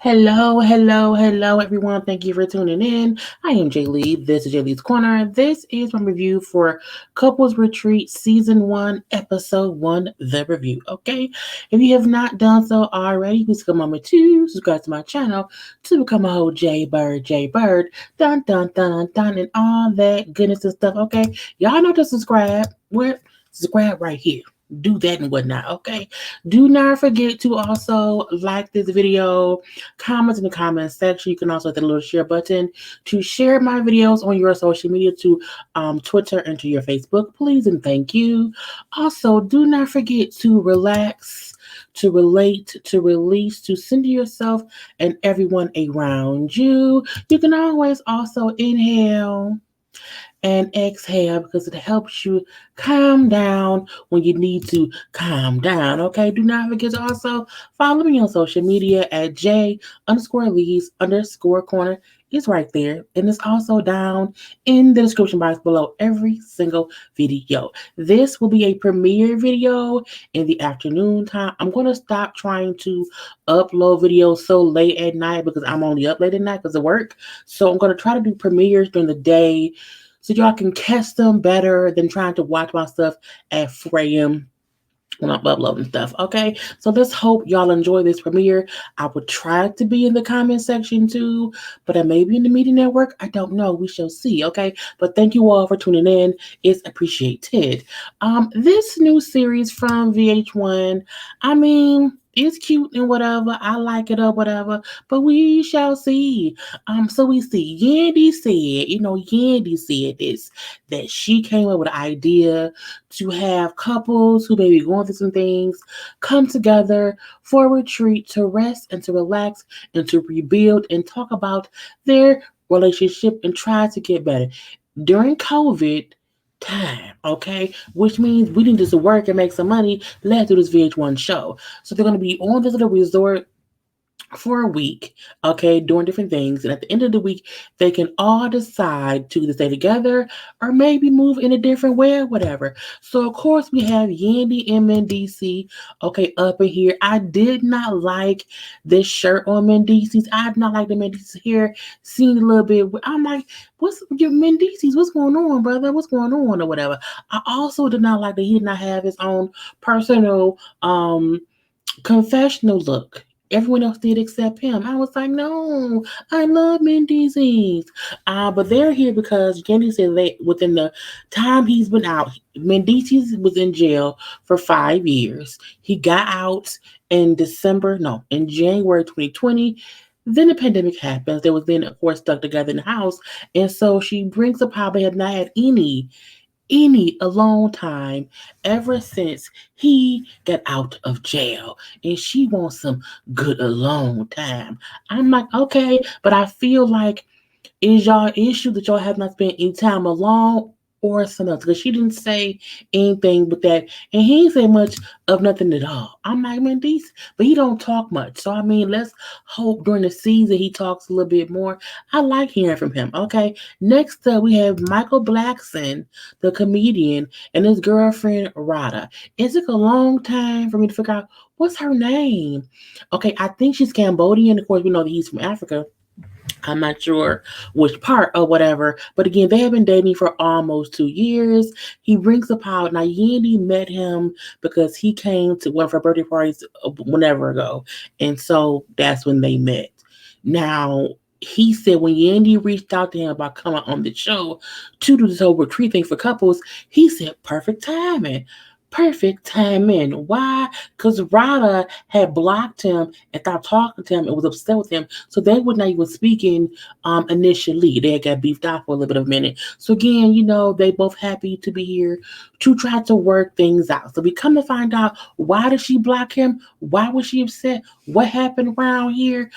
Hello, everyone. Thank you for tuning in. I am Jaylee. This is JLeesCorner. This is my review for Couples Retreat Season 1, Episode 1, The Review. Okay? If you have not done so already, please take a moment to subscribe to my channel to become a whole JayBird, dun dun dun dun, and all that goodness and stuff. Okay? Y'all know to subscribe. Where? Subscribe right here. Do that and whatnot. Okay? Do not forget to also like this video, comment in the comment section. You can also hit the little share button to share my videos on your social media to Twitter and to your Facebook, please and thank you. Also, do not forget to relax, to relate, to release, to center yourself and everyone around you. You can always also inhale and exhale because it helps you calm down when you need to calm down. Okay, do not forget to also follow me on social media at J_Lees_Corner. It's right there, and it's also down in the description box below every single video. This will be a premiere video in the afternoon time. I'm going to stop trying to upload videos so late at night because I'm only up late at night because of work. So I'm going to try to do premieres during the day so y'all can catch them better than trying to watch my stuff at 4 a.m. when I'm uploading stuff. Okay, so let's hope y'all enjoy this premiere. I would try to be in the comment section too, but I may be in the meeting at work. I don't know. We shall see. Okay, but thank you all for tuning in. It's appreciated. This new series from VH1. I mean, it's cute and whatever. I like it or whatever, but we shall see. So we see Yandy said this, that she came up with an idea to have couples who may be going through some things come together for a retreat to rest and to relax and to rebuild and talk about their relationship and try to get better during COVID time, okay? Which means we need to work and make some money. Let's do this VH1 show. So they're going to be on this little resort for a week, okay, doing different things. And at the end of the week, they can all decide to either stay together or maybe move in a different way or whatever. So, of course, we have Yandy and Mendeecees, okay, up in here. I did not like this shirt on Mendeecees. I did not like the Mendeecees hair. Seen a little bit. I'm like, what's your Mendeecees? What's going on, brother? What's going on or whatever? I also did not like that he did not have his own personal confessional look. Everyone else did except him. I was like, no, I love Mendeecees. But they're here because Candy said they within the time he's been out, Mendeecees was in jail for 5 years. He got out in January 2020. Then the pandemic happens. They was then, of course, stuck together in the house. And so she brings up how they have not had any alone time ever since he got out of jail, and she wants some good alone time. I'm like, okay, but I feel like is y'all issue that y'all have not spent any time alone or something else? Because she didn't say anything with that, and he didn't say much of nothing at all. I'm like, man, these, but he don't talk much. So I mean, let's hope during the season he talks a little bit more. I like hearing from him. Okay, next up we have Michael Blackson, the comedian, and his girlfriend Rada. It took a long time for me to figure out what's her name. Okay, I think she's Cambodian. Of course, we know that he's from Africa. I'm not sure which part or whatever, but again, they have been dating for almost 2 years. He brings up how now Yandy met him because he came to one of her birthday parties whenever ago, and so that's when they met. Now he said when Yandy reached out to him about coming on the show to do this whole retreat thing for couples, he said perfect timing. Perfect timing. Why? Because Rada had blocked him and stopped talking to him and was upset with him. So they were not even speaking initially. They had got beefed out for a little bit of a minute. So again, they both happy to be here to try to work things out. So we come to find out, why did she block him? Why was she upset? What happened around here?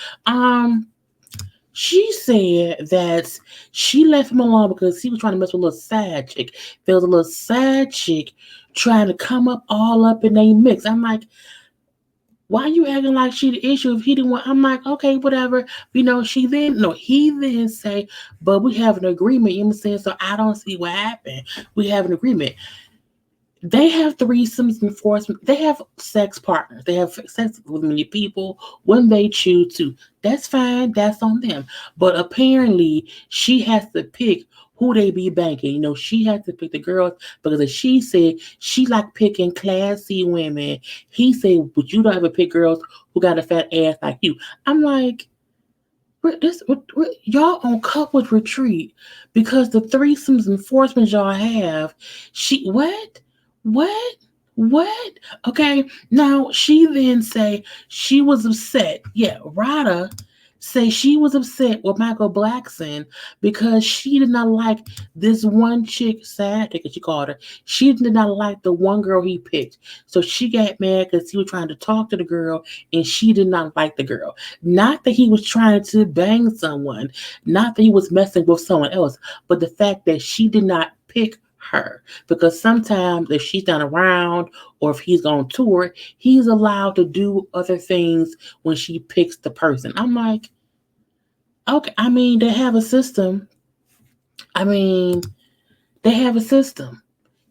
She said that she left him alone because he was trying to mess with a little side chick. There was a little side chick trying to come up all up in their mix. I'm like, why are you acting like she the issue if he didn't want? I'm like, okay, whatever. He then say, but we have an agreement. You know what I'm saying? So I don't see what happened. We have an agreement. They have threesomes and foursomes. They have sex partners. They have sex with many people when they choose to. That's fine. That's on them. But apparently, she has to pick who they be banking. She has to pick the girls because as she said she like picking classy women. He said, but you don't ever pick girls who got a fat ass like you. I'm like, y'all on couples retreat because the threesomes and foursomes y'all have. She what what? Okay, now she then say she was upset. Yeah, Rada say she was upset with Michael Blackson because she did not like this one chick, sad chick as she called her. She did not like the one girl he picked, so she got mad because he was trying to talk to the girl and she did not like the girl. Not that he was trying to bang someone, not that he was messing with someone else, but the fact that she did not pick her. Because sometimes if she's not around or if he's on tour, he's allowed to do other things when she picks the person. I'm like, okay, I mean, they have a system. I mean, they have a system.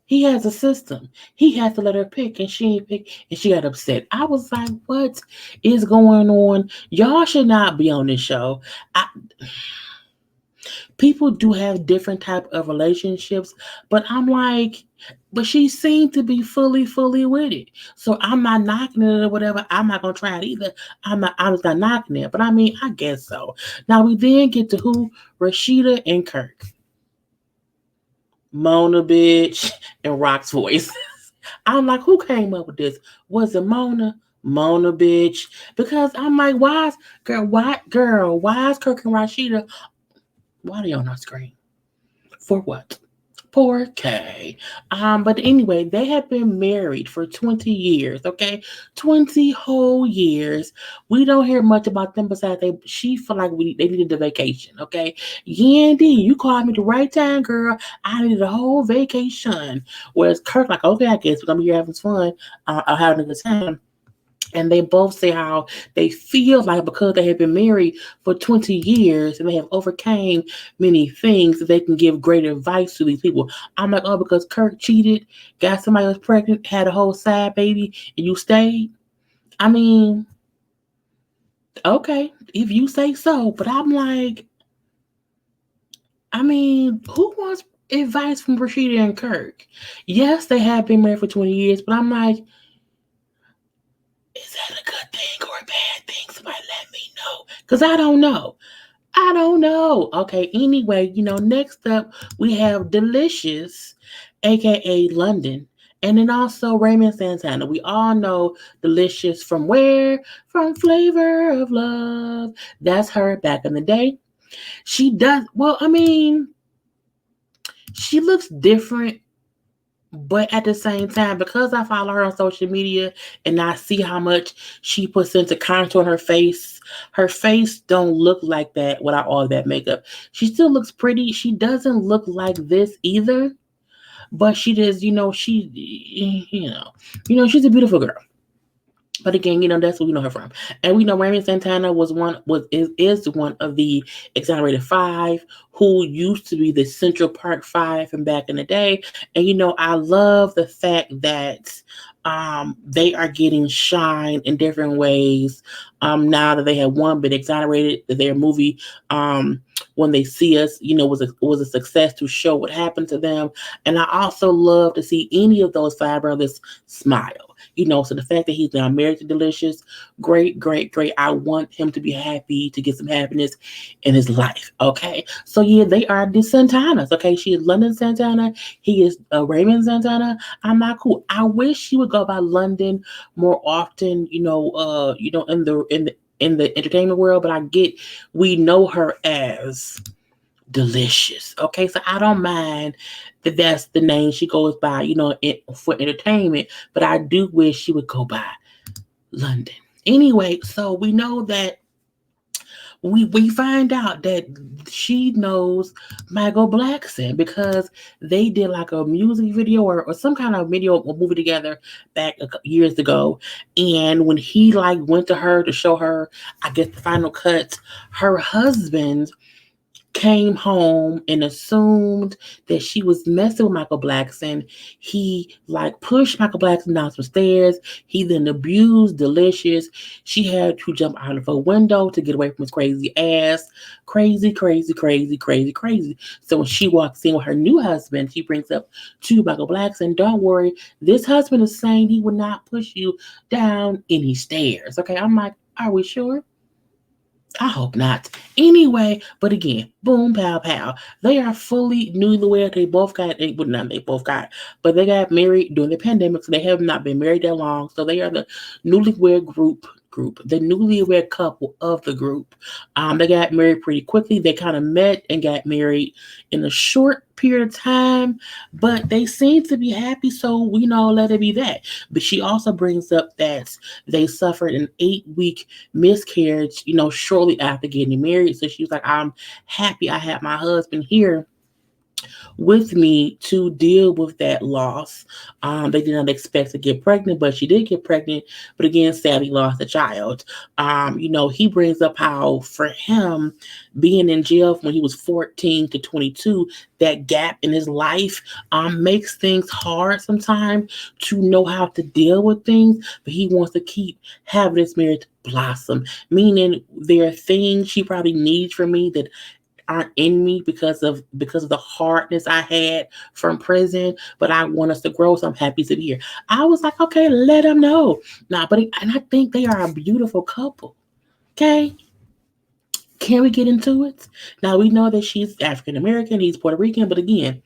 He has a system. He has to let her pick, and she ain't pick, and she got upset. I was like, "What is going on? Y'all should not be on this show." I, People do have different type of relationships, but I'm like, but she seemed to be fully with it. So I'm not knocking it or whatever. I'm not gonna try it either. I was not knocking it, but I mean, I guess so. Now we then get to who? Rashida and Kirk. Mona bitch and Rock's voice. I'm like, who came up with this? Was it Mona? Mona bitch. Because I'm like, why is Kirk and Rashida, why are they on our screen? For what? Poor Kay. But anyway, they have been married for 20 years, okay? 20 whole years. We don't hear much about them besides she feel like they needed a vacation, okay? Yandy, you called me the right time, girl. I needed a whole vacation. Whereas Kirk, like, okay, I guess we're gonna be here having fun, having a good time. And they both say how they feel like because they have been married for 20 years and they have overcame many things that they can give great advice to these people. I'm like, oh, because Kirk cheated, got somebody else pregnant, had a whole side baby, and you stayed? I mean, okay, if you say so. But I'm like, I mean, who wants advice from Rashida and Kirk? Yes, they have been married for 20 years, but I'm like, is that a good thing or a bad thing? Somebody let me know. Because I don't know. I don't know. Okay, anyway, next up we have Delicious, aka London, and then also Raymond Santana. We all know Delicious from where? From Flavor of Love. That's her back in the day. She does, well, I mean, she looks different, but at the same time, because I follow her on social media and I see how much she puts into contour on her face don't look like that without all that makeup. She still looks pretty. She doesn't look like this either, but she does, she's a beautiful girl. But again, that's where we know her from. And we know Raymond Santana is one of the exonerated five who used to be the Central Park Five from back in the day. And I love the fact that they are getting shine in different ways. Now that they have been exonerated, that their movie When They See Us, was a success to show what happened to them. And I also love to see any of those five brothers smile. So the fact that he's now married to Delicious, great, great, great. I want him to be happy, to get some happiness in his life. Okay. So yeah, they are the Santanas. Okay. She is London Santana. He is Raymond Santana. I'm not cool. I wish she would go by London more often, in the entertainment world, but I get we know her as Delicious. Okay, so I don't mind that that's the name she goes by, for entertainment, but I do wish she would go by London. Anyway, so we know that we find out that she knows Michael Blackson because they did like a music video or some kind of video or movie together back years ago. And when he went to her to show her, I guess, the final cuts, her husband came home and assumed that she was messing with Michael Blackson. He like pushed Michael Blackson down some stairs. He then abused Delicious. She had to jump out of a window to get away from his crazy ass. Crazy, crazy, crazy, crazy, crazy. So when she walks in with her new husband, she brings up to Michael Blackson, don't worry, this husband is saying he would not push you down any stairs. Okay, I'm like, are we sure? I hope not. Anyway, but again, boom, pow, pow. They are fully newlywed. They both got, well, not they both got, but they got married during the pandemic, so they have not been married that long. So they are the newlywed group, the newlywed couple of the group. They got married pretty quickly. They kind of met and got married in a short period of time, but they seem to be happy. So we know let it be that. But she also brings up that they suffered an 8 week miscarriage, shortly after getting married. So she was like, I'm happy I have my husband here with me to deal with that loss. They did not expect to get pregnant, but she did get pregnant. But again, sadly lost a child. He brings up how for him being in jail when he was 14 to 22, that gap in his life makes things hard sometimes to know how to deal with things. But he wants to keep having this marriage blossom, meaning there are things she probably needs from me that aren't in me because of the hardness I had from prison, but I want us to grow, so I'm happy to be here. I was like, okay, let them know. Nah, and I think they are a beautiful couple. Okay, can we get into it? Now we know that she's African American, he's Puerto Rican, but again,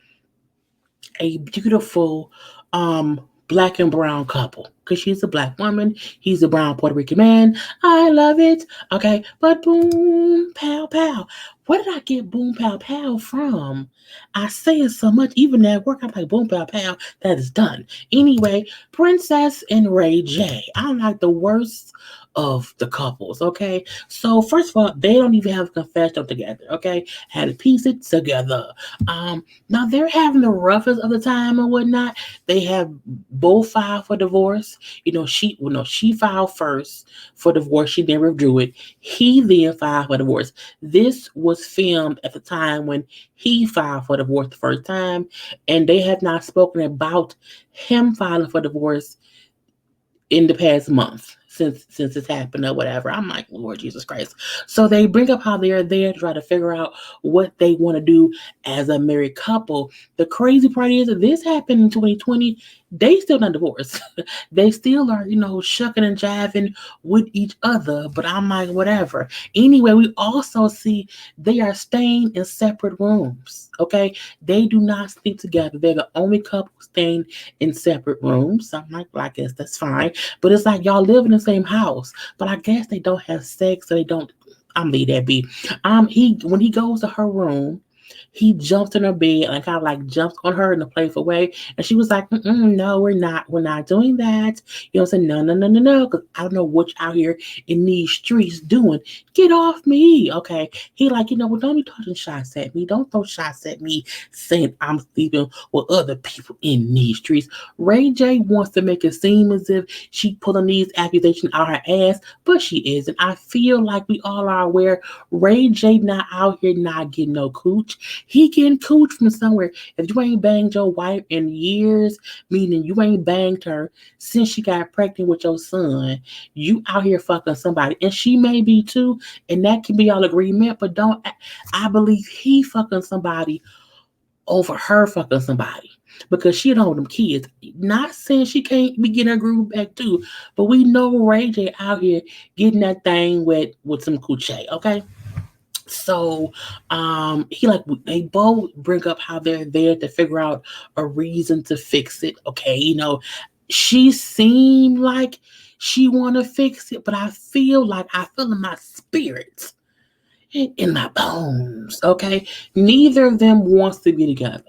a beautiful black and brown couple because she's a black woman, he's a brown Puerto Rican man. I love it. Okay, but boom pow pow, where did I get boom pow pow from? I say it so much even at work. I'm like boom pow pow, that is done. Anyway, Princess and Ray J, I'm like the worst of the couples. Okay, so first of all, they don't even have a confessional together. Okay, had to piece it together. Now they're having the roughest of the time and whatnot. They have both filed for divorce. She filed first for divorce. She never withdrew it. He then filed for divorce. This was filmed at the time when he filed for divorce the first time, and they have not spoken about him filing for divorce in the past month since it's happened or whatever. I'm like, Lord Jesus Christ. So they bring up how they're there to try to figure out what they want to do as a married couple. The crazy part is that this happened in 2020. They still not divorced. They still are, shucking and jiving with each other. But I'm like, whatever. Anyway, we also see they are staying in separate rooms. Okay. They do not sleep together. They're the only couple staying in separate rooms. So I'm like, well, I guess that's fine. But it's like y'all live in the same house. But I guess they don't have sex, so they don't. I'm leave that be. He when he goes to her room, he jumps in her bed and kind of like jumps on her in a playful way. And she was like, no, we're not doing that. I'm saying? No, no, no, no, no. Because I don't know what you out here in these streets doing. Get off me. Okay. He like, well, don't be talking shots at me. Don't throw shots at me saying I'm sleeping with other people in these streets. Ray J wants to make it seem as if she pulling these accusations out her ass, but she isn't. I feel like we all are aware Ray J not out here not getting no cooch. He getting cooch from somewhere. If you ain't banged your wife in years, meaning you ain't banged her since she got pregnant with your son, you out here fucking somebody. And she may be too, and that can be all agreement, but I believe he fucking somebody over her fucking somebody. Because she don't them kids. Not saying she can't be getting her groove back too, but we know Ray J out here getting that thing with some coochie, okay? So he like they both bring up how they're there to figure out a reason to fix it. Okay, she seemed like she wanna fix it, but I feel in my spirit, in my bones. Okay. Neither of them wants to be together,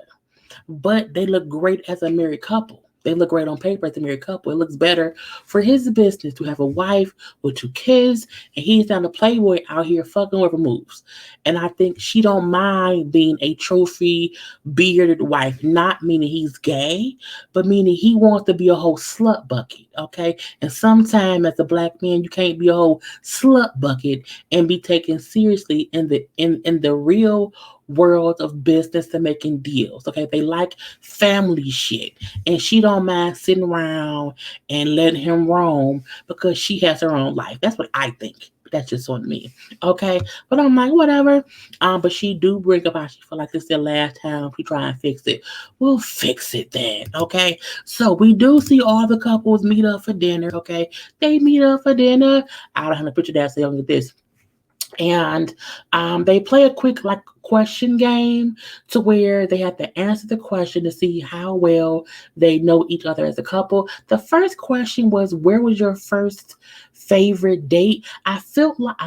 but they look great as a married couple. They look great on paper as a married couple. It looks better for his business to have a wife with 2 kids, and he's down the playboy out here fucking with her moves. And I think she don't mind being a trophy bearded wife, not meaning he's gay, but meaning he wants to be a whole slut bucket. Okay, and sometimes as a black man, you can't be a whole slut bucket and be taken seriously in the real world of business and making deals. Okay, they like family shit, and she don't mind sitting around and letting him roam because she has her own life. That's what I think. That's just on me. Okay, but I'm like whatever. But she do bring up how she feel like this is the last time she try and fix it. We'll fix it then. Okay, so we do see all the couples meet up for dinner. Okay, they meet up for dinner. I don't have a picture that say look at this, and they play a quick like question game to where they have to answer the question to see how well they know each other as a couple. The first question was, where was your first favorite date? I felt like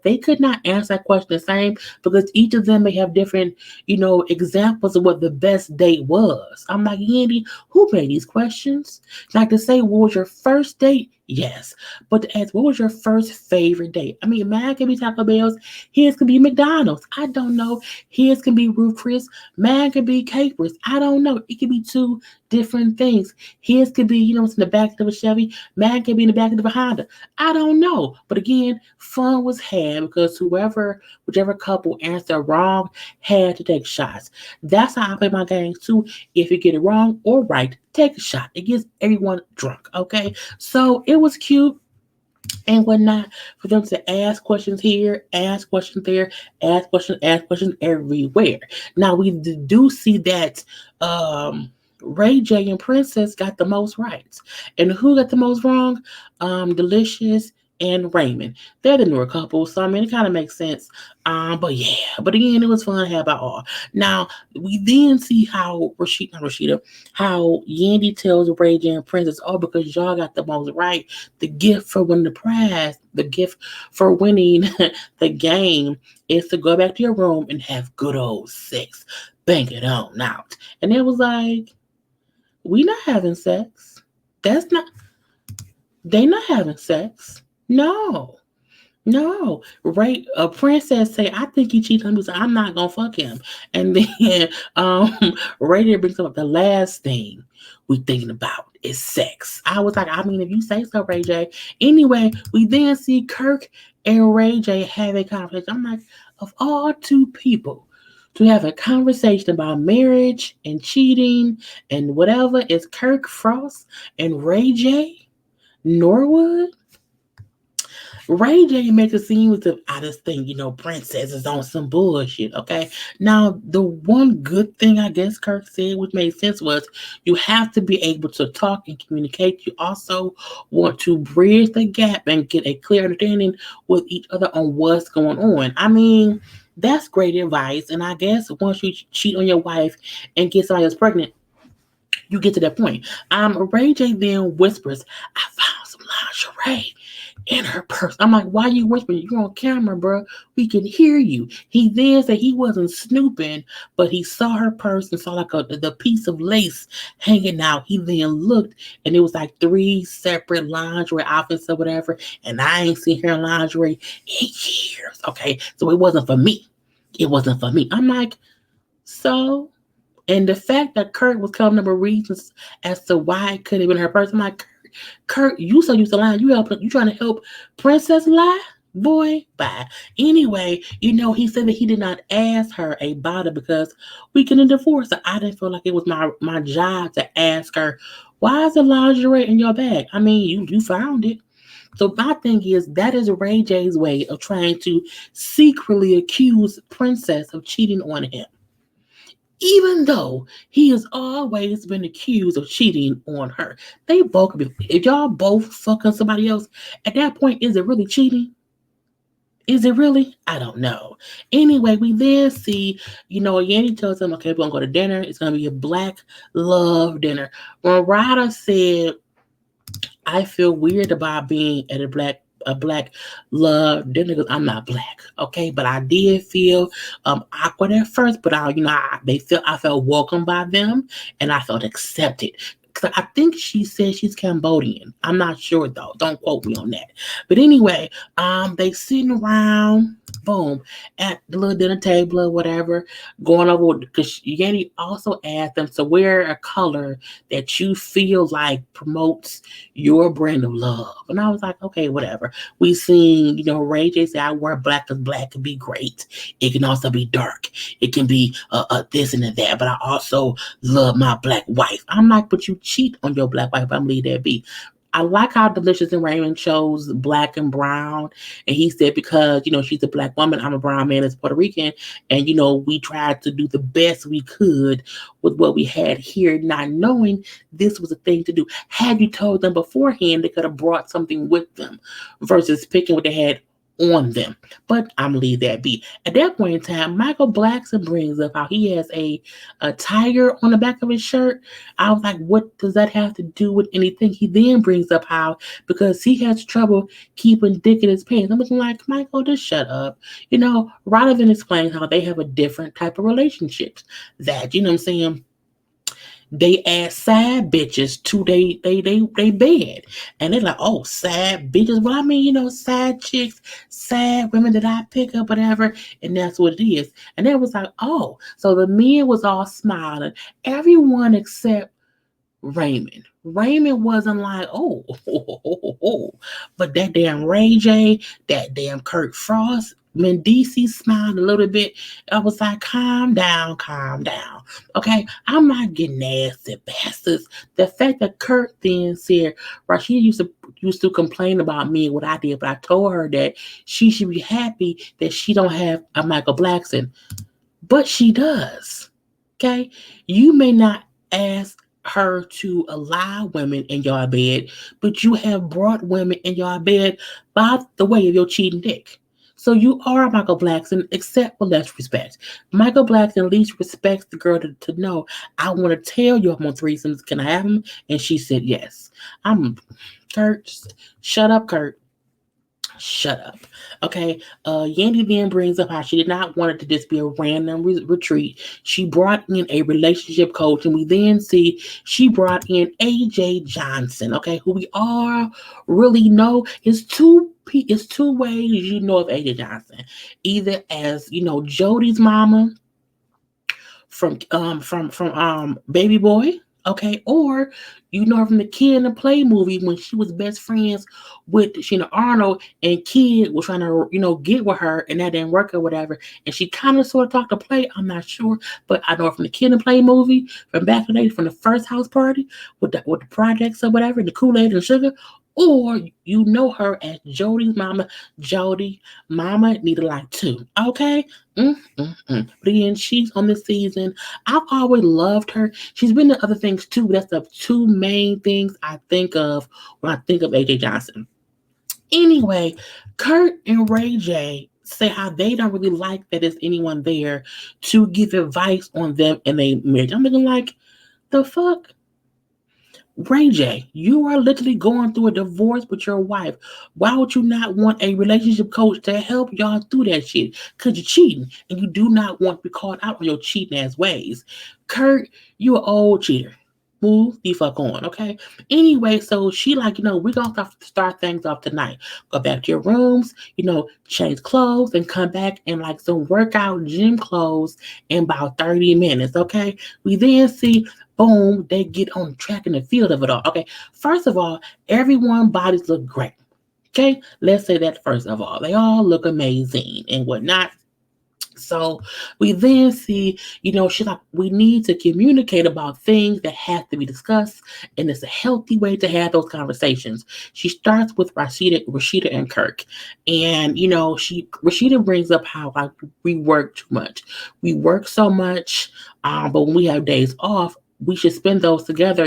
they could not answer that question the same because each of them may have different, examples of what the best date was. I'm like, Yandy, who made these questions? Like to say, what was your first date? Yes. But to ask, what was your first favorite date? I mean, mine could be Taco Bell's, his could be McDonald's. I don't know. His could be Ruth Chris, mine could be Capers. I don't know. It could be two different things. His could be, it's in the back of a Chevy, mine could be in the back of a Honda. I don't know. But again, fun was had because whichever couple answered wrong had to take shots. That's how I play my games too. If you get it wrong or right, take a shot. It gets everyone drunk. Okay. So it was cute and whatnot for them to ask questions here, ask questions there, ask questions everywhere. Now we do see that Ray J and Princess got the most rights. And who got the most wrong? Delicious and Raymond. They're the newer couple, so I mean it kind of makes sense. But yeah, but again, it was fun to have by all. Now we then see how Rashida, how Yandy tells Ray J and Princess, oh, because y'all got the most right, the gift for winning the prize, the gift for winning the game is to go back to your room and have good old sex. Bang it on out. And it was like, we not having sex. That's not, they not having sex. No. No, right? A princess say, "I think he cheated on me, so I'm not gonna fuck him." And then, Radiant brings up the last thing we thinking about is sex. I was like, I mean, if you say so, Ray J. Anyway, we then see Kirk and Ray J have a conversation. I'm like, of all two people to have a conversation about marriage and cheating and whatever, is Kirk Frost and Ray J Norwood. Ray J makes it seem as if I just think, Princess is on some bullshit, okay? Now, the one good thing I guess Kirk said, which made sense, was you have to be able to talk and communicate. You also want to bridge the gap and get a clear understanding with each other on what's going on. I mean, that's great advice. And I guess once you cheat on your wife and get somebody else pregnant, you get to that point. Ray J then whispers, I found some lingerie in her purse. I'm like, why you whispering? You're on camera, bro. We can hear you. He then said he wasn't snooping, but he saw her purse and saw like the piece of lace hanging out. He then looked and it was like three separate lingerie outfits or whatever. And I ain't seen her in lingerie in years. Okay. So it wasn't for me. It wasn't for me. I'm like, so. And the fact that Kurt was coming up with reasons as to why it could have been her purse. I'm like, Kurt, you so used to lying. You trying to help Princess lie? Boy, bye. Anyway, he said that he did not ask her about it because we couldn't divorce. So I didn't feel like it was my job to ask her, why is the lingerie in your bag? I mean, you found it. So my thing is that is Ray J's way of trying to secretly accuse Princess of cheating on him, even though he has always been accused of cheating on her. They both could be. If y'all both fucking somebody else, at that point, is it really cheating? Is it really? I don't know. Anyway, we then see, Yanni tells him, okay, we're going to go to dinner. It's going to be a black love dinner. When Ryder said, I feel weird about being at a black love dinner because I'm not black, okay? But I did feel awkward at first, but I felt welcomed by them and I felt accepted. because I think she said she's Cambodian. I'm not sure though. Don't quote me on that. But anyway, they sitting around, boom, at the little dinner table or whatever, going over because Yandy also asked them to wear a color that you feel like promotes your brand of love. And I was like, okay, whatever. We seen, Ray J say I wear black because black can be great. It can also be dark. It can be this and that. But I also love my black wife. I'm like, but you cheat on your black wife. I'm leave that be. I like how Delicious and Raymond chose black and brown. And he said, because, she's a black woman, I'm a brown man that's Puerto Rican. And, we tried to do the best we could with what we had here, not knowing this was a thing to do. Had you told them beforehand, they could have brought something with them versus picking what they had on them. But I'm gonna leave that be. At that point in time, Michael Blackson brings up how he has a tiger on the back of his shirt. I was like, what does that have to do with anything? He then brings up how because he has trouble keeping dick in his pants. I'm looking like, Michael, just shut up. Rather than explain how they have a different type of relationships. That, what I'm saying? They add side bitches to they bed. And they're like, oh, sad bitches. Well, I mean, sad chicks, sad women that I pick up, whatever. And that's what it is. And they was like, oh. So the men was all smiling. Everyone except Raymond. Raymond wasn't like, oh, oh, oh, oh, oh. But that damn Ray J, that damn Kurt Frost, Mendeecees smiled a little bit. I was like, calm down, calm down. Okay, I'm not getting nasty bastards. The fact that Kurt then said, right, she used to complain about me and what I did, but I told her that she should be happy that she don't have a Michael Blackson. But she does. Okay? You may not ask her to allow women in your bed, but you have brought women in your bed by the way of your cheating dick. So you are Michael Blackson, except for less respect. Michael Blackson at least respects the girl to know, I want to tell you I'm on threesomes. Can I have them? And she said yes. I'm Kurt. Shut up, Kurt. Shut up. Okay. Yandy then brings up how she did not want it to just be a random retreat. She brought in a relationship coach, and we then see she brought in AJ Johnson, okay, who we all really know is two ways you know of AJ Johnson. Either as, Jody's mama from Baby Boy, okay, or from the Kid in the Play movie when she was best friends with Sheena Arnold and Kid was trying to get with her and that didn't work or whatever, and she kind of sort of talked to Play. I'm not sure, but I know from the Kid in the Play movie from back in the day from the first house party with the projects or whatever, the Kool-Aid and sugar. Or her as Jody's mama, Jody, Mama Need a Like Too. Okay? But again, she's on this season. I've always loved her. She's been in other things too, but that's the two main things I think of when I think of AJ Johnson. Anyway, Kurt and Ray J say how they don't really like that there's anyone there to give advice on them and their marriage. I'm looking like, the fuck? Ray J, you are literally going through a divorce with your wife. Why would you not want a relationship coach to help y'all through that shit? Because you're cheating and you do not want to be caught out on your cheating ass ways. Kurt, you an old cheater. Move the fuck on, okay? Anyway, so she like, we're going to start things off tonight. Go back to your rooms, change clothes and come back in like some workout gym clothes in about 30 minutes, okay? We then see boom, they get on track in the field of it all. Okay, first of all, everyone's bodies look great. Okay, let's say that first of all. They all look amazing and whatnot. So we then see, she's like, we need to communicate about things that have to be discussed, and it's a healthy way to have those conversations. She starts with Rashida and Kirk, and Rashida brings up how like we work too much. We work so much, but when we have days off, we should spend those together,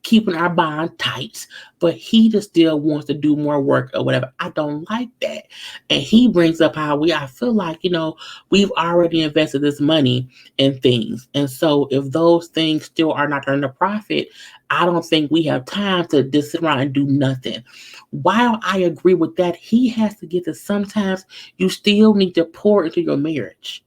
keeping our bond tight. But he just still wants to do more work or whatever. I don't like that. And he brings up how I feel like, we've already invested this money in things. And so if those things still are not earning a profit, I don't think we have time to just sit around and do nothing. While I agree with that, he has to get that sometimes you still need to pour into your marriage.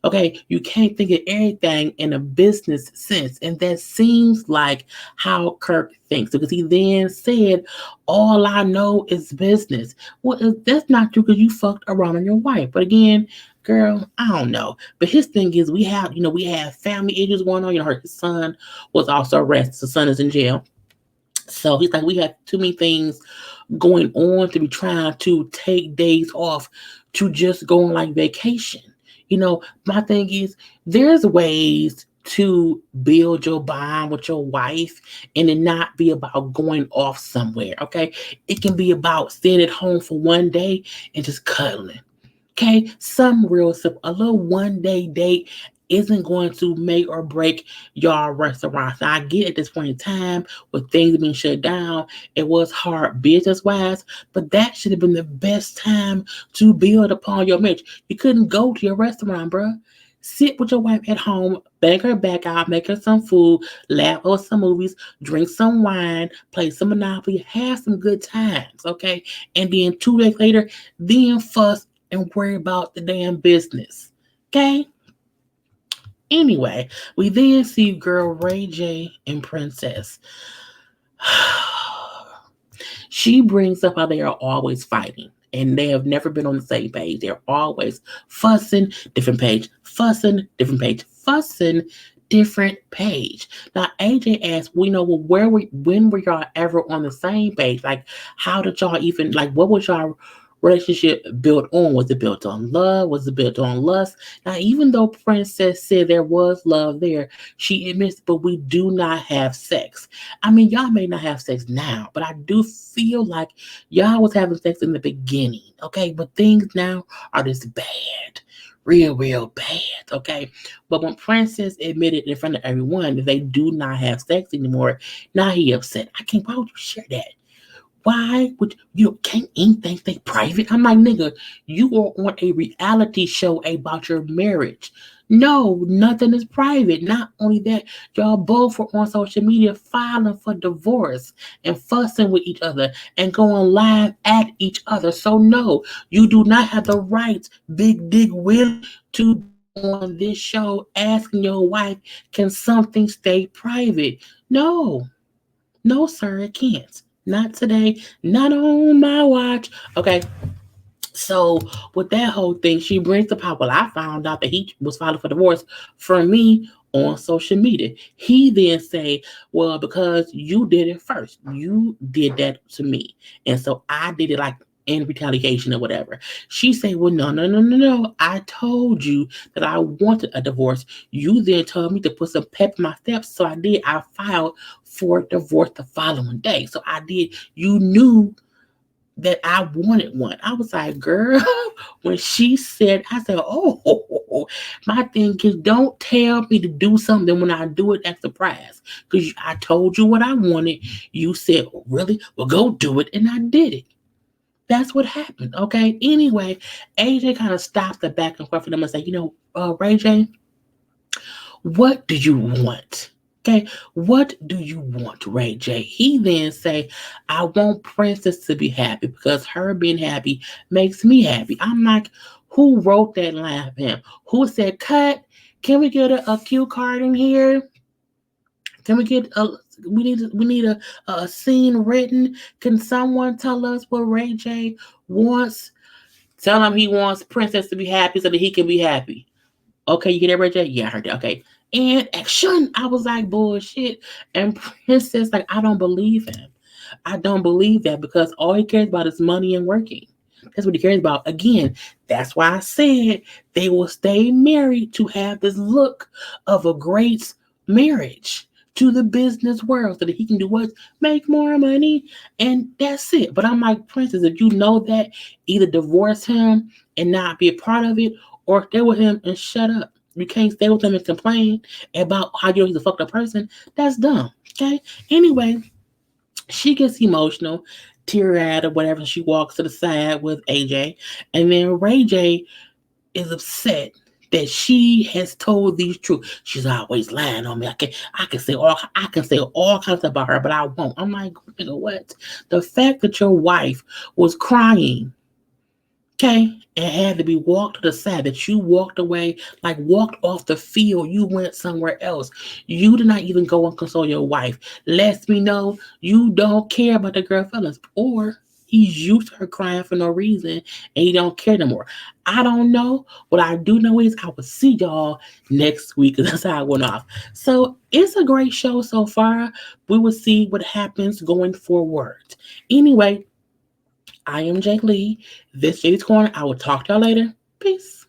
Okay, you can't think of everything in a business sense. And that seems like how Kirk thinks. Because he then said, all I know is business. Well, that's not true because you fucked around on your wife. But again, girl, I don't know. But his thing is we have family issues going on. His son was also arrested. His son is in jail. So he's like, we have too many things going on to be trying to take days off to just go on like vacation. My thing is there's ways to build your bond with your wife and it not be about going off somewhere. Okay. It can be about staying at home for one day and just cuddling. Okay, some real simple. A little 1 day date isn't going to make or break your restaurants. Now, I get at this point in time with things being shut down, it was hard business wise, but that should have been the best time to build upon your marriage. You couldn't go to your restaurant, bruh. Sit with your wife at home, bang her back out, make her some food, laugh over some movies, drink some wine, play some Monopoly, have some good times, okay? And then 2 days later, then fuss and worry about the damn business. Okay? Anyway, we then see girl Ray J and Princess. She brings up how they are always fighting and they have never been on the same page. They're always fussing, different page, fussing, different page, fussing, different page. Now AJ asked, well, when were y'all ever on the same page? Like, how did y'all even what was y'all relationship built on? Was it built on love? Was it built on lust? Now, even though Princess said there was love there, she admits, but we do not have sex. I mean, y'all may not have sex now, but I do feel like y'all was having sex in the beginning, okay? But things now are just bad. Real, real bad, okay? But when Princess admitted in front of everyone that they do not have sex anymore, now he upset. Why would you share that? Why would you can't anything stay private? I'm like, nigga, you are on a reality show about your marriage. No, nothing is private. Not only that, y'all both were on social media filing for divorce and fussing with each other and going live at each other. So no, you do not have the right, Big Dick Willie, to be on this show asking your wife, can something stay private? No, no, sir, it can't. Not today. Not on my watch. Okay. So with that whole thing, she brings up how I found out that he was filing for divorce for me on social media. He then say, well, because you did it first. You did that to me. And so I did it like in retaliation or whatever. She say, well, no, no, no, no, no. I told you that I wanted a divorce. You then told me to put some pep in my steps. So I did. I filed for divorce the following day. So I did. You knew that I wanted one. I was like, girl, when she said, I said, oh, my thing is don't tell me to do something when I do it as a surprise. Because I told you what I wanted. You said, oh, really? Well, go do it. And I did it. That's what happened. Okay. Anyway, AJ kind of stopped the back and forth for them and said, Ray J, what do you want? Okay, what do you want, Ray J? He then say, I want Princess to be happy because her being happy makes me happy. I'm like, who wrote that line for him? Who said, cut? Can we get a cue card in here? Can we get a we need a scene written? Can someone tell us what Ray J wants? Tell him he wants Princess to be happy so that he can be happy. Okay, you get that, Ray J? Yeah, I heard that. Okay. And action. I was like, bullshit. And Princess, like, I don't believe him. I don't believe that because all he cares about is money and working. That's what he cares about. Again, that's why I said they will stay married to have this look of a great marriage to the business world so that he can do what? Make more money. And that's it. But I'm like, Princess, if you know that, either divorce him and not be a part of it or stay with him and shut up. You can't stay with him and complain about how you know he's a fucked up person. That's dumb. Okay? Anyway, she gets emotional, tear eyed or whatever. She walks to the side with AJ. And then Ray J is upset that she has told these truth. She's always lying on me. I can say all kinds about her, but I won't. I'm like, what? The fact that your wife was crying, Okay, it had to be walked to the side, that you walked away, like walked off the field. You went somewhere else. You did not even go and console your wife. Lets me know you don't care about the girl feelings, or he's used to her crying for no reason and he don't care no more. I don't know. What I do know is I will see y'all next week, because that's how I went off. So it's a great show so far. We will see what happens going forward. Anyway, I am Jake Lee. This is JLeesCorner. I will talk to y'all later. Peace.